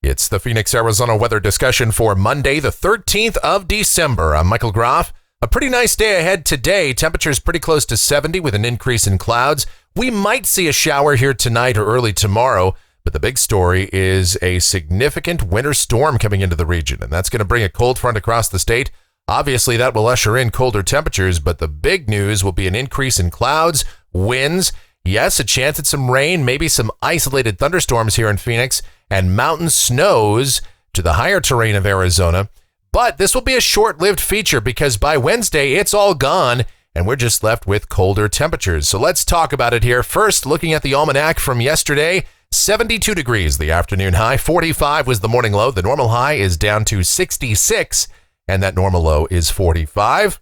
It's the Phoenix, Arizona weather discussion for Monday, the 13th of December. I'm Michael Groff. A pretty nice day ahead today. Temperatures pretty close to 70 with an increase in clouds. We might see a shower here tonight or early tomorrow, but the big story is a significant winter storm coming into the region, and that's going to bring a cold front across the state. Obviously, that will usher in colder temperatures, but the big news will be an increase in clouds, winds, yes, a chance at some rain, maybe some isolated thunderstorms here in Phoenix, and mountain snows to the higher terrain of Arizona. But this will be a short-lived feature because by Wednesday, it's all gone, and we're just left with colder temperatures. So let's talk about it here. First, looking at the almanac from yesterday, 72 degrees the afternoon high, 45 was the morning low. The normal high is down to 66, and that normal low is 45.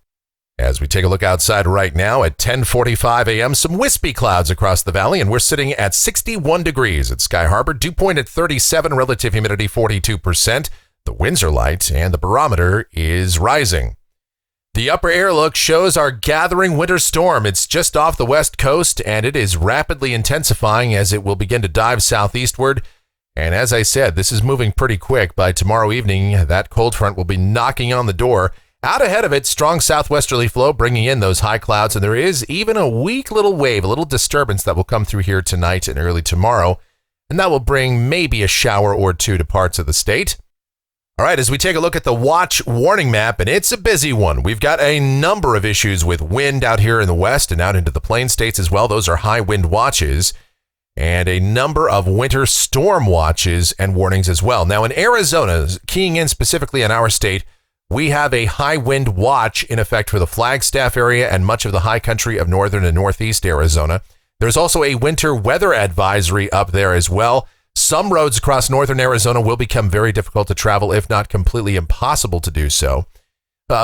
As we take a look outside right now at 10:45 a.m., some wispy clouds across the valley, and we're sitting at 61 degrees at Sky Harbor. Dew point at 37, relative humidity 42%. The winds are light, and the barometer is rising. The upper air look shows our gathering winter storm. It's just off the west coast, and it is rapidly intensifying as it will begin to dive southeastward. And as I said, this is moving pretty quick. By tomorrow evening, that cold front will be knocking on the door. Out ahead of it, strong southwesterly flow bringing in those high clouds, and there is even a weak little wave, a little disturbance that will come through here tonight and early tomorrow, and that will bring maybe a shower or two to parts of the state. All right, as we take a look at the watch warning map, and it's a busy one. We've got a number of issues with wind out here in the west and out into the plain states as well. Those are high wind watches, and a number of winter storm watches and warnings as well. Now in Arizona, keying in specifically on our state, we have a high wind watch in effect for the Flagstaff area and much of the high country of northern and northeast Arizona. There's also a winter weather advisory up there as well. Some roads across northern Arizona will become very difficult to travel, if not completely impossible to do so.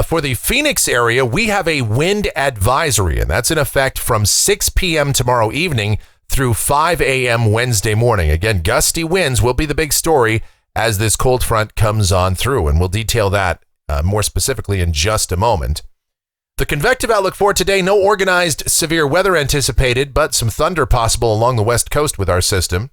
For the Phoenix area, we have a wind advisory, and that's in effect from 6 p.m. tomorrow evening through 5 a.m. Wednesday morning. Again, gusty winds will be the big story as this cold front comes on through, and we'll detail that more specifically in just a moment. The convective outlook for today, no organized severe weather anticipated, but some thunder possible along the west coast with our system.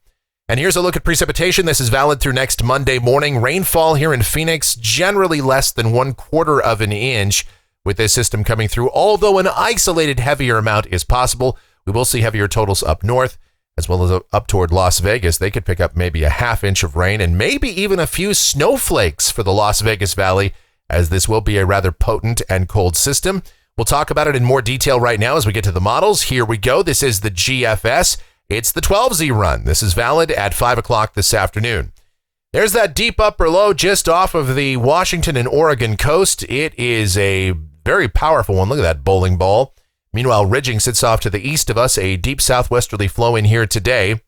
And here's a look at precipitation. This is valid through next Monday morning. Rainfall here in Phoenix, generally less than 1/4 of an inch with this system coming through, although an isolated heavier amount is possible. We will see heavier totals up north, as well as up toward Las Vegas. They could pick up maybe a ½ inch of rain and maybe even a few snowflakes for the Las Vegas Valley, as this will be a rather potent and cold system. We'll talk about it in more detail right now as we get to the models. Here we go. This is the GFS. It's the 12Z run. This is valid at 5 o'clock this afternoon. There's that deep upper low just off of the Washington and Oregon coast. It is a very powerful one. Look at that bowling ball. Meanwhile, ridging sits off to the east of us, a deep southwesterly flow in here today.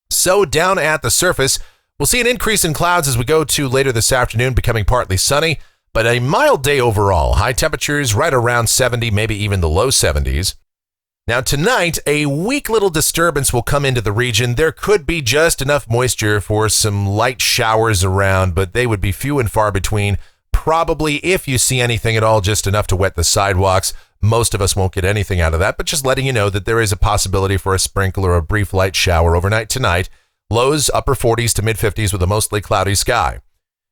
So down at the surface, we'll see an increase in clouds as we go to later this afternoon, becoming partly sunny, but a mild day overall. High temperatures right around 70, maybe even the low 70s. Now tonight, a weak little disturbance will come into the region. There could be just enough moisture for some light showers around, but they would be few and far between. Probably, if you see anything at all, just enough to wet the sidewalks. Most of us won't get anything out of that, but just letting you know that there is a possibility for a sprinkle or a brief light shower overnight tonight. Lows upper 40s to mid 50s with a mostly cloudy sky.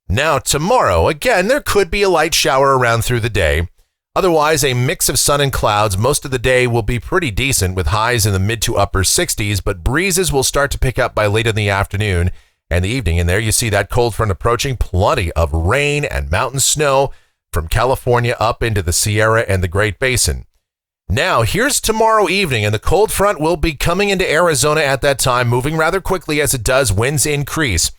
Now tomorrow, again, there could be a light shower around through the day. Otherwise, a mix of sun and clouds. Most of the day will be pretty decent with highs in the mid to upper 60s, but breezes will start to pick up by late in the afternoon and the evening. And there you see that cold front approaching. Plenty of rain and mountain snow from California up into the Sierra and the Great Basin. Now, here's tomorrow evening, and the cold front will be coming into Arizona at that time, moving rather quickly as it does. Winds increase.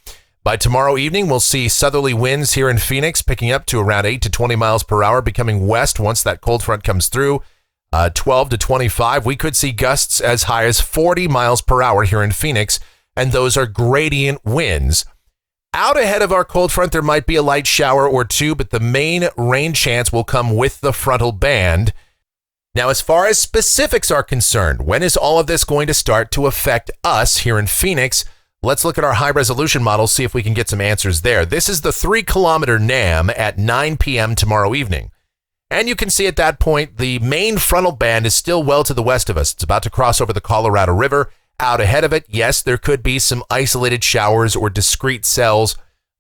By tomorrow evening, we'll see southerly winds here in Phoenix picking up to around 8 to 20 miles per hour, becoming west once that cold front comes through. 12 to 25. We could see gusts as high as 40 miles per hour here in Phoenix, and those are gradient winds. Out ahead of our cold front, there might be a light shower or two, but the main rain chance will come with the frontal band. Now, as far as specifics are concerned, when is all of this going to start to affect us here in Phoenix? Let's look at our high-resolution models, see if we can get some answers there. This is the 3-kilometer NAM at 9 p.m. tomorrow evening. And you can see at that point, the main frontal band is still well to the west of us. It's about to cross over the Colorado River. Out ahead of it, yes, there could be some isolated showers or discrete cells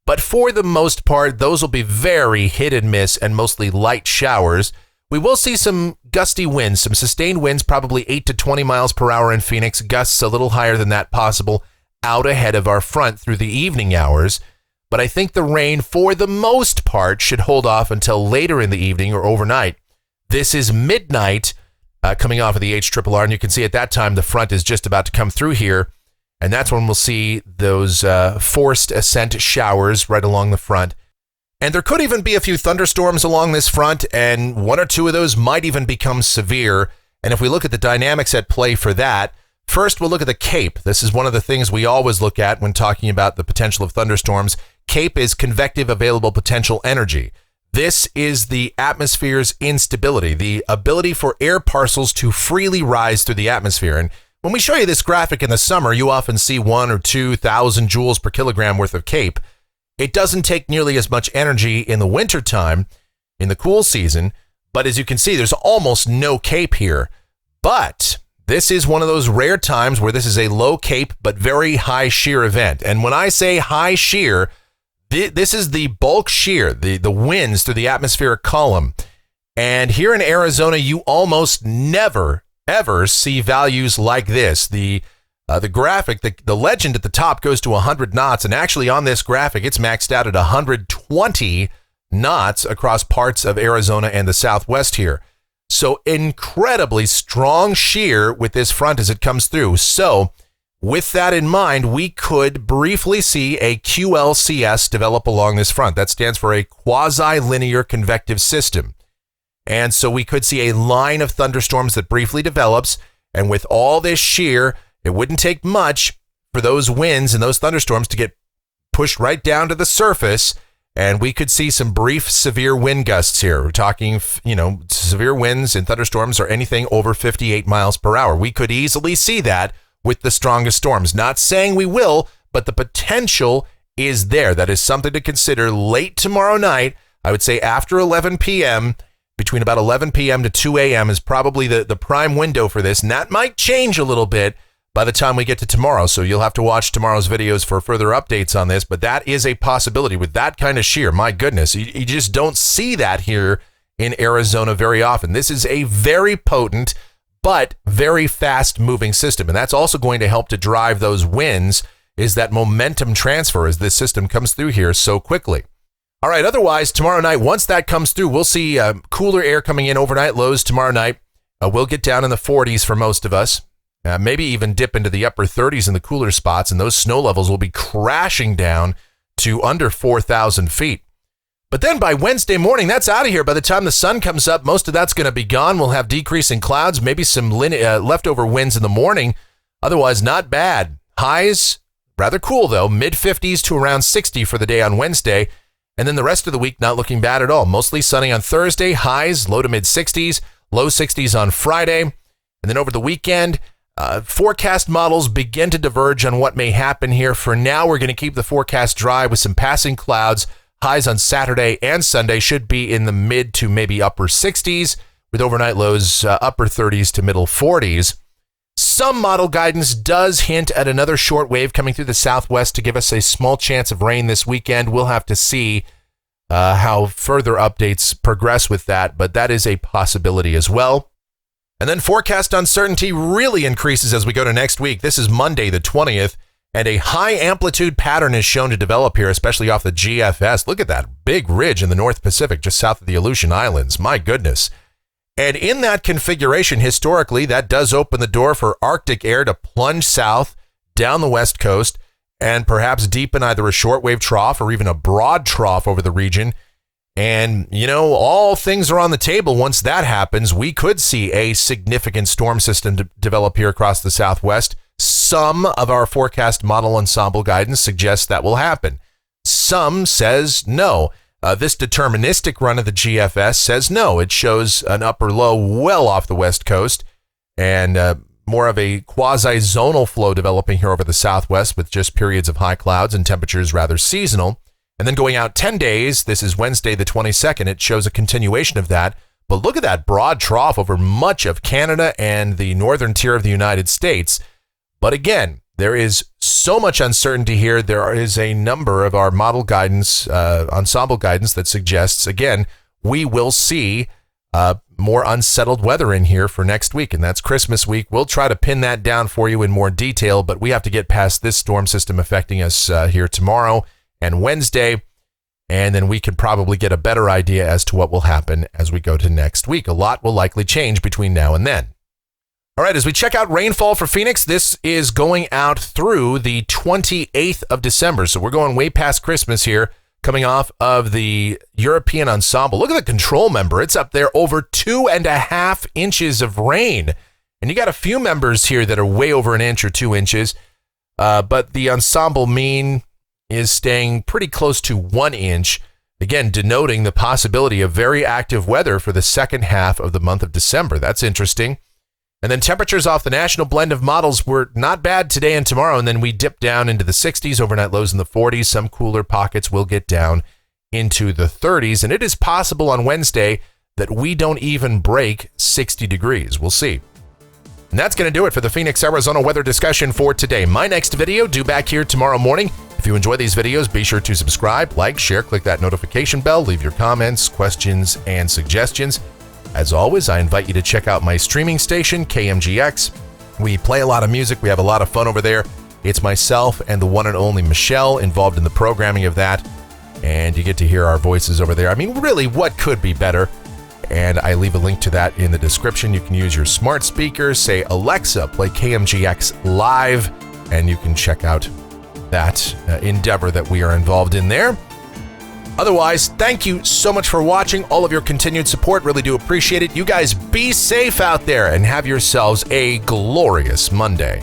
But for the most part, those will be very hit and miss and mostly light showers. We will see some gusty winds, some sustained winds, probably 8 to 20 miles per hour in Phoenix, gusts a little higher than that possible out ahead of our front through the evening hours. But I think the rain, for the most part, should hold off until later in the evening or overnight. This is midnight coming off of the HRRR, and you can see at that time the front is just about to come through here, and that's when we'll see those forced ascent showers right along the front. And there could even be a few thunderstorms along this front, and one or two of those might even become severe. And if we look at the dynamics at play for that, first we'll look at the CAPE. This is one of the things we always look at when talking about the potential of thunderstorms. CAPE is convective available potential energy. This is the atmosphere's instability, the ability for air parcels to freely rise through the atmosphere. And when we show you this graphic in the summer, you often see 1,000 or 2,000 joules per kilogram worth of CAPE. It doesn't take nearly as much energy in the wintertime, in the cool season, but as you can see, there's almost no CAPE here. But this is one of those rare times where this is a low CAPE but very high shear event. And when I say high shear, this is the bulk shear, the winds through the atmospheric column. And here in Arizona, you almost never, ever see values like this. The graphic, the legend at the top goes to 100 knots, and actually on this graphic, it's maxed out at 120 knots across parts of Arizona and the Southwest here. So incredibly strong shear with this front as it comes through. So with that in mind, we could briefly see a QLCS develop along this front. That stands for a quasi-linear convective system. And so we could see a line of thunderstorms that briefly develops, and with all this shear, it wouldn't take much for those winds and those thunderstorms to get pushed right down to the surface, and we could see some brief severe wind gusts here. We're talking, severe winds and thunderstorms are anything over 58 miles per hour. We could easily see that with the strongest storms. Not saying we will, but the potential is there. That is something to consider late tomorrow night. I would say after 11 p.m., between about 11 p.m. to 2 a.m. is probably the prime window for this, and that might change a little bit by the time we get to tomorrow. So you'll have to watch tomorrow's videos for further updates on this, but that is a possibility with that kind of shear. My goodness, you just don't see that here in Arizona very often. This is a very potent but very fast moving system, and that's also going to help to drive those winds, is that momentum transfer as this system comes through here so quickly. All right, otherwise, tomorrow night, once that comes through, we'll see cooler air coming in. Overnight lows tomorrow night. We'll get down in the 40s for most of us. Maybe even dip into the upper 30s in the cooler spots, and those snow levels will be crashing down to under 4,000 feet. But then by Wednesday morning, that's out of here. By the time the sun comes up, most of that's going to be gone. We'll have decreasing clouds, maybe some leftover winds in the morning. Otherwise, not bad. Highs, rather cool though, mid-50s to around 60 for the day on Wednesday. And then the rest of the week, not looking bad at all. Mostly sunny on Thursday, highs, low to mid-60s, low 60s on Friday. And then over the weekend, forecast models begin to diverge on what may happen here. For now, we're going to keep the forecast dry with some passing clouds. Highs on Saturday and Sunday should be in the mid to maybe upper 60s, with overnight lows upper 30s to middle 40s. Some model guidance does hint at another short wave coming through the southwest to give us a small chance of rain this weekend. We'll have to see how further updates progress with that, but that is a possibility as well. And then forecast uncertainty really increases as we go to next week. This is Monday, the 20th, and a high amplitude pattern is shown to develop here, especially off the GFS. Look at that big ridge in the North Pacific, just south of the Aleutian Islands. My goodness. And in that configuration, historically, that does open the door for Arctic air to plunge south down the west coast and perhaps deepen either a shortwave trough or even a broad trough over the region. And, all things are on the table. Once that happens, we could see a significant storm system develop here across the southwest. Some of our forecast model ensemble guidance suggests that will happen. Some says no. This deterministic run of the GFS says no. It shows an upper low well off the west coast and more of a quasi-zonal flow developing here over the southwest with just periods of high clouds and temperatures rather seasonal. And then going out 10 days, this is Wednesday the 22nd, it shows a continuation of that. But look at that broad trough over much of Canada and the northern tier of the United States. But again, there is so much uncertainty here. There is a number of our model guidance, ensemble guidance that suggests, again, we will see more unsettled weather in here for next week, and that's Christmas week. We'll try to pin that down for you in more detail, but we have to get past this storm system affecting us here tomorrow and Wednesday, and then we could probably get a better idea as to what will happen as we go to next week. A lot will likely change between now and then. All right, as we check out rainfall for Phoenix, this is going out through the 28th of December, so we're going way past Christmas here, coming off of the European ensemble. Look at the control member. It's up there over 2.5 inches of rain. And you got a few members here that are way over an inch or 2 inches. But the ensemble mean is staying pretty close to 1 inch. Again, denoting the possibility of very active weather for the second half of the month of December. That's interesting. And then temperatures off the national blend of models were not bad today and tomorrow, and then we dip down into the 60s, overnight lows in the 40s. Some cooler pockets will get down into the 30s, and it is possible on Wednesday that we don't even break 60 degrees. We'll see. And that's going to do it for the Phoenix, Arizona weather discussion for today. My next video due back here tomorrow morning. If you enjoy these videos, be sure to subscribe, like, share, click that notification bell, leave your comments, questions, and suggestions. As always, I invite you to check out my streaming station, KMGX. We play a lot of music. We have a lot of fun over there. It's myself and the one and only Michelle involved in the programming of that. And you get to hear our voices over there. I mean, really, what could be better? And I leave a link to that in the description. You can use your smart speaker, say, Alexa, play KMGX live, and you can check out that endeavor that we are involved in there. Otherwise, thank you so much for watching. All of your continued support, really do appreciate it. You guys be safe out there and have yourselves a glorious Monday.